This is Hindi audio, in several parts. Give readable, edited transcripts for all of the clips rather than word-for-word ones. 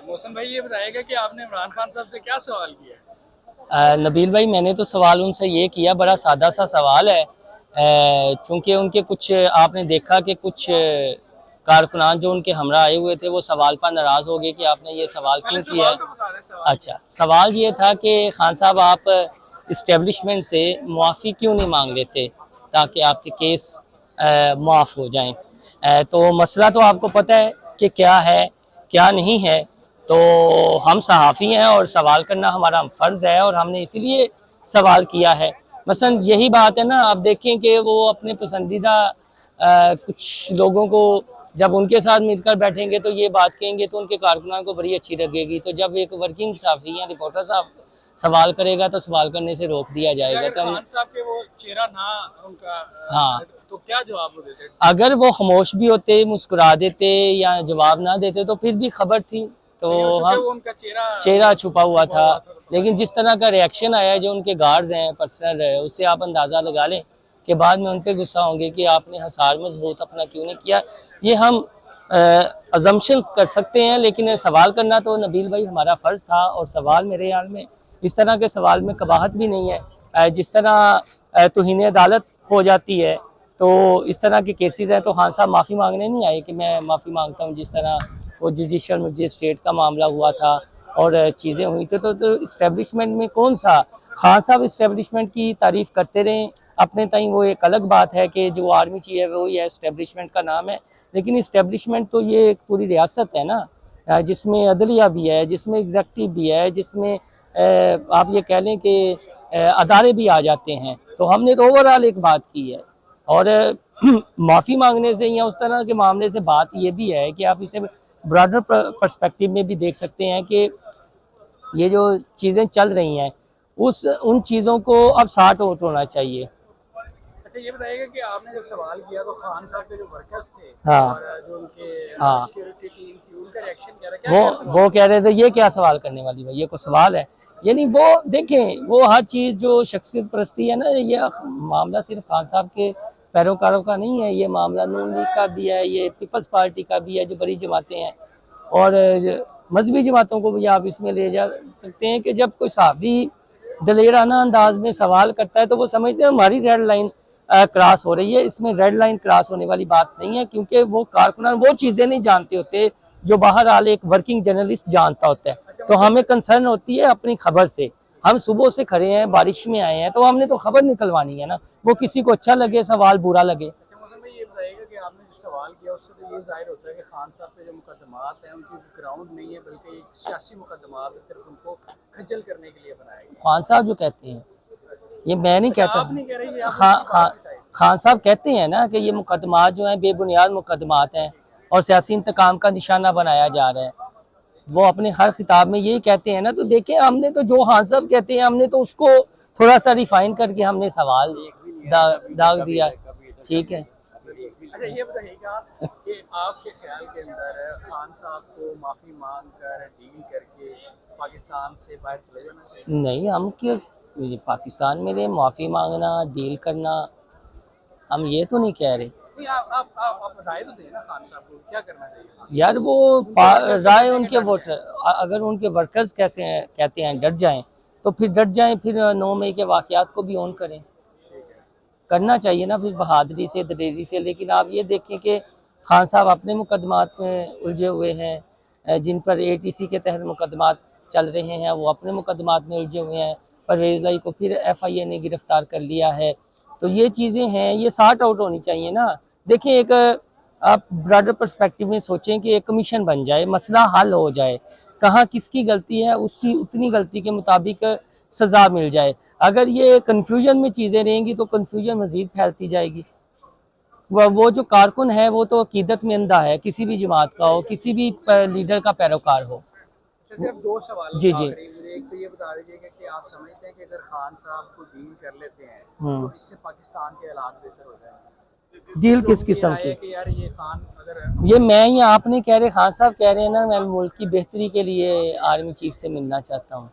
मौसम भाई ये बताएगा कि आपने इमरान खान साहब से क्या सवाल किया है? नबील भाई, मैंने तो सवाल उनसे ये किया, बड़ा सादा सा सवाल है। चूंकि उनके कुछ आपने देखा कि कुछ कारकुनान जो उनके हमरा आए हुए थे वो सवाल पर नाराज़ हो गए कि आपने ये सवाल क्यों पहले किया सवाल है। तो बता दें, सवाल क्या अच्छा, सवाल ये था कि खान साहब आप इस्टेब्लिशमेंट से मुआफ़ी क्यों नहीं मांग लेते ताकि आपके केस मुआफ़ हो जाएं। तो मसला तो आपको पता है कि क्या है क्या नहीं है। तो हम सहाफ़ी हैं और सवाल करना हमारा फ़र्ज़ है और हमने इसीलिए सवाल किया है। मसलन यही बात है ना, आप देखें कि वो अपने पसंदीदा कुछ लोगों को जब उनके साथ मिलकर बैठेंगे तो ये बात कहेंगे तो उनके कारकुनान को बड़ी अच्छी लगेगी। तो जब एक वर्किंग सहाफ़ी या रिपोर्टर साहब सवाल करेगा तो सवाल करने से रोक दिया अच्छा, जाएगा। अगर तो हम खान साहब के वो चेहरा ना उनका हाँ, तो क्या जवाब वो देते? अगर वो खामोश भी होते, मुस्कुरा देते या जवाब ना देते तो फिर भी खबर थी। तो लेकिन चूंकि हम वो उनका चेहरा चेहरा छुपा हुआ छुपा था। हुआ था तो पता लेकिन नहीं जिस चला। तरह का रिएक्शन आया है, जो उनके गार्ड्स हैं, पर्सनल है, उससे आप अंदाज़ा लगा लें कि बाद में उन पर गुस्सा होंगे कि आपने हसार मजबूत अपना क्यों नहीं किया। ये हम अजम्पशंस कर सकते हैं, लेकिन सवाल करना तो नबील भाई हमारा फ़र्ज़ था। और सवाल मेरे ख्याल में इस तरह के सवाल में कबाहत भी नहीं है। जिस तरह तौहीन अदालत हो जाती है तो इस तरह के केसेस हैं। तो खान साहब माफ़ी मांगने नहीं आए कि मैं माफ़ी मांगता हूँ। जिस तरह वो जुडिशल मजिस्ट्रेट का मामला हुआ था और चीज़ें हुई थी तो इस्टेब्लिशमेंट में कौन सा खान साहब इस्टेब्लिशमेंट की तारीफ़ करते रहें अपने ताई, वो एक अलग बात है कि जो आर्मी चीज़ है वो ये इस्टेब्लिशमेंट का नाम है। लेकिन इस्टेब्लिशमेंट तो ये एक पूरी रियासत है ना, जिसमें अदलिया भी है, जिसमें एग्जेक्टिव भी है, जिसमें आप ये कह लें कि अदारे भी आ जाते हैं। तो हमने तो ओवरऑल एक बात की है। और माफ़ी मांगने से या उस तरह के मामले से बात ये भी है कि आप इसे ब्रॉडर पर्सपेक्टिव में भी देख सकते हैं कि ये जो चीज़ें चल रही हैं उस उन चीज़ों को अब सार्ट आउट होना चाहिए। अच्छा, ये बताइएगा कि आपने जब सवाल किया तो खान साहब के जो वर्कर्स थे हाँ, और जो उनके हाँ, सिक्योरिटी टीम थी, उनका रिएक्शन क्या था, क्या वो कह रहे थे वो वो आपसे? कह रहे थे ये क्या सवाल करने वाली भाई, ये कोई सवाल है। यानी वो देखें, वो हर चीज़ जो शख्सियत परस्ती है ना, ये मामला सिर्फ खान साहब के पैरोकारों का नहीं है, ये मामला नून लीग का भी है, ये पीपल्स पार्टी का भी है, जो बड़ी जमातें हैं। और मजहबी जमातों को भी आप इसमें ले जा सकते हैं कि जब कोई सहाफ़ी दलेराना अंदाज में सवाल करता है तो वो समझते हैं हमारी रेड लाइन क्रॉस हो रही है। इसमें रेड लाइन क्रॉस होने वाली बात नहीं है, क्योंकि वो कारकुनान वो चीज़ें नहीं जानते होते जो बहरहाल एक वर्किंग जर्नलिस्ट जानता होता है। अच्छा तो मतलब हमें कंसर्न होती है अपनी खबर से। हम सुबह से खड़े हैं, बारिश में आए हैं, तो हमने तो खबर निकलवानी है ना, वो किसी को अच्छा लगे सवाल बुरा लगे। अच्छा मौसम भाई ये बताइएगा कि आपने जो सवाल किया उससे तो ये जाहिर होता है कि खान साहब के जो मुकदमात हैं उनकी ग्राउंड नहीं है, बल्कि एक सियासी मुकदमात है, सिर्फ उनको खज्जल करने के लिए बनाए गए। खान साहब जो कहते हैं, ये मैं नहीं अच्छा, कहता। आप नहीं कह रहे, ये आपने खा, उनकी खा, बात बताई। खान साहब कहते हैं ना कि ये मुकदमात जो हैं बेबुनियाद मुकदमात हैं और सियासी इंतकाम का निशाना बनाया जा रहा है। वो अपने हर खिताब में यही कहते हैं ना। तो देखें, हमने तो जो खान साहब कहते हैं हमने तो उसको थोड़ा सा रिफाइन करके हमने सवाल दाग दिया। ठीक है। अच्छा, ये बताइएगा कि आपके ख्याल के अंदर खान साहब को माफ़ी मांग कर डील करके पाकिस्तान से बाहर चले जाना चाहिए? नहीं, हम क्यों ये पाकिस्तान में रहे, माफ़ी मांगना डील करना, हम ये तो नहीं कह रहे। नहीं, आप राय तो दें ना, खान साहब को क्या करना चाहिए खान यार वो साहब? उनके वर्कर्स तो राय कहते हैं कि उनके डट वोटर, जाए। अगर उनके वर्कर्स कैसे हैं, कहते हैं डट जाएं, तो फिर डट जाएं, फिर 9 मई के वाकयात को भी ऑन करें। ठीक है। करना चाहिए ना फिर बहादुरी से दलेरी से। लेकिन आप ये देखें कि खान साहब अपने मुकदमात में उलझे हुए हैं, जिन पर ATC के तहत मुकदमात चल रहे हैं वो अपने मुकदमात में उलझे हुए हैं। परवेज़ लाई को फिर FIA ने गिरफ्तार कर लिया है। तो ये चीज़ें हैं, ये सॉर्ट आउट होनी चाहिए ना। देखिए, एक आप ब्रॉडर पर्सपेक्टिव में सोचें कि एक कमीशन बन जाए, मसला हल हो जाए, कहाँ किसकी गलती है उसकी उतनी गलती के मुताबिक सज़ा मिल जाए। अगर ये कन्फ्यूजन में चीज़ें रहेंगी तो कन्फ्यूजन मज़ीद फैलती जाएगी। वो जो कारकुन है वो तो अकीदत में अंधा है, किसी भी जमात का हो, किसी भी लीडर का पैरोकार हो। अच्छा, सिर्फ दो सवाल जी, जी। आखिरी मुझे एक तो ये बता दीजिएगा कि आप समझते हैं कि अगर खान साहब को डील कर लेते हैं हम्म। तो इससे पाकिस्तान के हालात बेहतर हो जाएंगे? डील कुछ किस लोगों की ये किस्म राय की? है कि यार ये खान अगर ये अपनी मैं या आप नहीं कह रहे, खान साहब कह रहे हैं ना, मैं मुल्क की बेहतरी के लिए आर्मी चीफ से मिलना चाहता हूँ।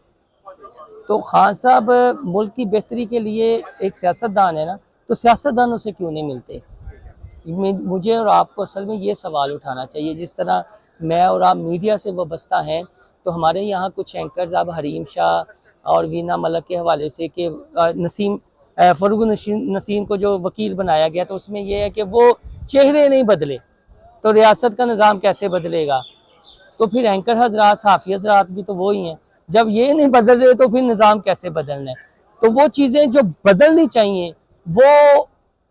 तो खान साहब मुल्क की बेहतरी के लिए एक सियासतदान है ना, तो सियासतदानों से क्यों नहीं मिलते? मुझे और आपको असल में ये सवाल उठाना चाहिए। जिस तरह मैं और आप मीडिया से वाबस्ता हैं, तो हमारे यहाँ कुछ एंकर्स अब हरीम शाह और वीना मलक के हवाले से कि फ़रूक नसीम को जो वकील बनाया गया, तो उसमें यह है कि वो चेहरे नहीं बदले तो रियासत का निज़ाम कैसे बदलेगा। तो फिर एंकर हजरात, सहाफ़ी हजरात भी तो वो ही हैं। जब ये नहीं बदल रहे तो फिर निज़ाम कैसे बदलना है। तो वो चीज़ें जो बदलनी चाहिए वो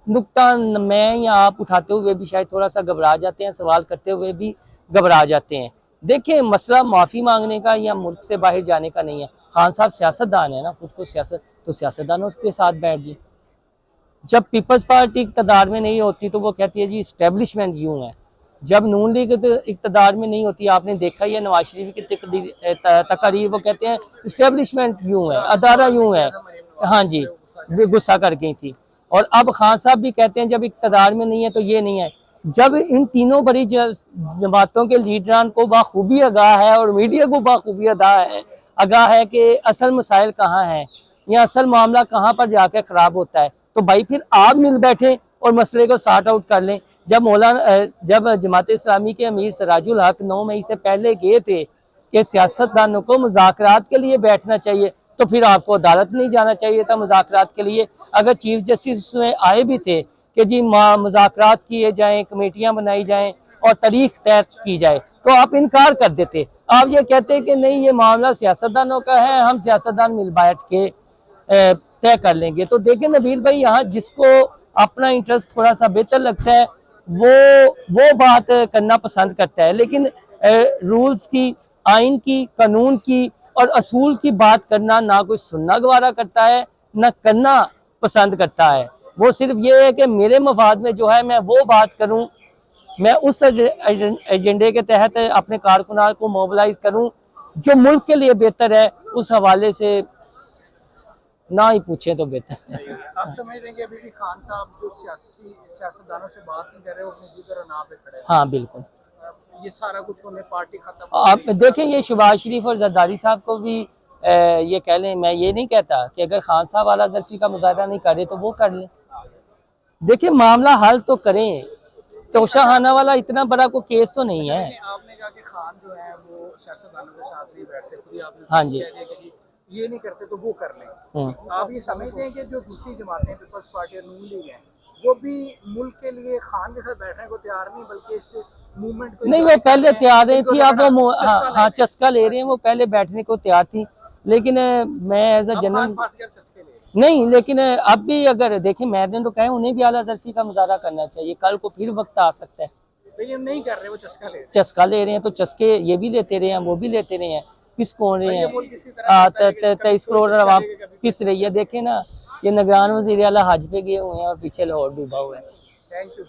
नुक्ता मैं या आप उठाते हुए भी शायद थोड़ा सा घबरा जाते हैं, सवाल करते हुए भी घबरा जाते हैं। देखिए, मसला माफ़ी मांगने का या मुल्क से बाहर जाने का नहीं है। खान साहब सियासतदान है ना, खुद को सियासतदानों के साथ बैठ जी। जब पीपल्स पार्टी इक़्तिदार में नहीं होती तो वो कहती है जी इस्टेब्लिशमेंट यूँ है। जब नून लीग इक़्तिदार में नहीं होती, आपने देखा ही है नवाज शरीफ की तकरीर, वो कहते हैं इस्टेब्लिशमेंट यूँ है, अदारा यूँ है। हाँ जी, गुस्सा कर गई थी। और अब खान साहब भी कहते हैं जब इक़्तिदार में नहीं है तो ये नहीं है। जब इन तीनों बड़ी जमातों के लीडरान को बाखूबी आगाह है और मीडिया को बाखूबी आगाह है कि असल मसाइल कहाँ हैं या असल मामला कहाँ पर जाकर ख़राब होता है, तो भाई फिर आप मिल बैठे और मसले को सॉर्ट आउट कर लें। जब जमात इस्लामी के अमीर सिराजुल हक 9 मई से पहले गए थे कि सियासतदानों को मुज़ाकरात के लिए बैठना चाहिए, तो फिर आपको अदालत नहीं जाना चाहिए था मुज़ाकरात के लिए। अगर चीफ जस्टिस उसमें आए भी थे कि जी मुज़ाकरात किए जाएं, कमेटियां बनाई जाएं और तारीख तय की जाए, तो आप इनकार कर देते। आप ये कहते कि नहीं, ये मामला सियासतदानों का है, हम सियासतदान मिल बैठ के तय कर लेंगे। तो देखें नबील भाई, यहाँ जिसको अपना इंटरेस्ट थोड़ा सा बेहतर लगता है वो बात करना पसंद करता है, लेकिन रूल्स की, आइन की, कानून की और असूल की बात करना ना कोई सुनना गवारा करता है ना करना पसंद करता है। वो सिर्फ ये है कि मेरे मफाद में जो है मैं वो बात करूं, मैं उस एजेंडे के तहत अपने कारकुनान को मोबिलाइज करूं जो मुल्क के लिए बेहतर है। उस हवाले से ना ही पूछें तो बेहतर है। आप समझ रहे हैं कि अभी भी खान साहब जो सियासतदानों से बात नहीं कर रहे, वो अपनी जिद और अना पे खड़े हैं। हाँ बिल्कुल। ये सारा कुछ उन्हें पार्टी खत्म, आप देखें, ये शहबाज शरीफ और जरदारी साहब को भी ये कह लें, मैं ये नहीं कहता कि अगर खान साहब आला ज़ल्फ़ी का मुजाहरा नहीं कर रहे तो वो कर लें। देखिए, मामला हल तो करें। तोशाखाना वाला इतना बड़ा कोई केस तो नहीं है। आपने कहा कि खान जो है वो सियासतदानों के साथ नहीं बैठते, खुद आपने हाँ जी। कह दिया कि ये नहीं करते तो वो कर लें। आप ये समझते हैं कि जो दूसरी जमातें पीपल्स पार्टी और नून लीग हैं, वो भी मुल्क के लिए खान के साथ बैठने को तैयार नहीं, बल्कि इस मूवमेंट को नहीं, वो पहले तैयार नहीं थी, अब वो हाँ चस्का ले रहे हैं। वो पहले बैठने को तैयार थी, लेकिन मैं एज अ जनरल नहीं, लेकिन अब भी अगर देखें, मैंने तो कहा उन्हें भी आला ज़ल्फ़ी का मुजाहरा करना चाहिए। कल को फिर वक्त आ सकता है। लेकिन नहीं कर रहे, वो चस्का ले रहे हैं तो चस्के ये भी लेते रहे हैं, वो भी लेते रहे हैं, पिस कौन रहे हैं। 23 करोड़ आवाम पिस रही है। देखे ना, ये निगरान वज़ीर आला हज पे गए हुए हैं और पीछे लाहौर डूबा हुआ है। Thank you.